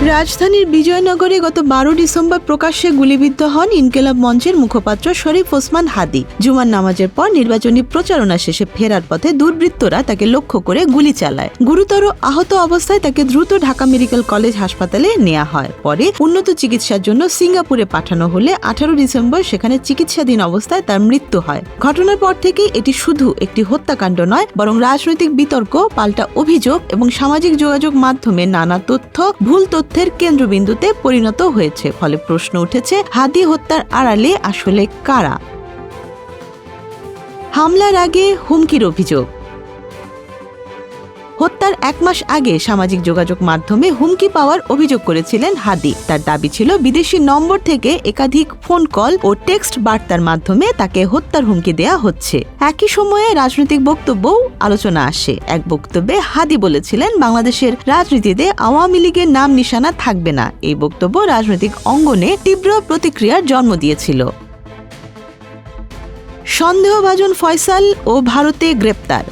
রাজধানীর বিজয়নগরে গত 12 ডিসেম্বর প্রকাশ্যে গুলিবিদ্ধ হন ইনকিলাব মঞ্চের মুখপাত্র শরীফ ওসমান হাদী। জুমার নামাজের পর নির্বাচনী প্রচারণা শেষে ফেরার পথে দুর্বৃত্তরা তাকে লক্ষ্য করে গুলি চালায়। গুরুতর আহত অবস্থায় তাকে দ্রুত ঢাকা মেডিকেল কলেজ হাসপাতালে নেওয়া হয়। পরে উন্নত চিকিৎসার জন্য সিঙ্গাপুরে পাঠানো হলে 18 ডিসেম্বর সেখানে চিকিৎসাধীন অবস্থায় তার মৃত্যু হয়। ঘটনার পর থেকেই এটি শুধু একটি হত্যাকাণ্ড নয়, বরং রাজনৈতিক বিতর্ক, পাল্টা অভিযোগ এবং সামাজিক যোগাযোগ মাধ্যমে নানা ভুল তথ্যের কেন্দ্রবিন্দুতে পরিণত হয়েছে। ফলে প্রশ্ন উঠেছে, হাদী হত্যার আড়ালে আসলে কারা? হামলার আগে হুমকির অভিযোগ। হত্যার 1 মাস আগে সামাজিক যোগাযোগ মাধ্যমে হুমকি পাওয়ার অভিযোগ করেছিলেন হাদী। তার দাবি ছিল বিদেশি নম্বর থেকে একাধিক ফোন কল ও টেক্সট বার্তার মাধ্যমে তাকে হত্যার হুমকি দেয়া হচ্ছে। একই সময়ে রাজনৈতিক বক্তব্যও আলোচনা আসে। এক বক্তব্যে হাদী বলেছিলেন, বাংলাদেশের রাজনীতিতে আওয়ামী লীগের নাম নিশানা থাকবে না। এই বক্তব্য রাজনৈতিক অঙ্গনে তীব্র প্রতিক্রিয়ার জন্ম দিয়েছিল। সন্দেহভাজন ফয়সাল ও ভারতে গ্রেপ্তার।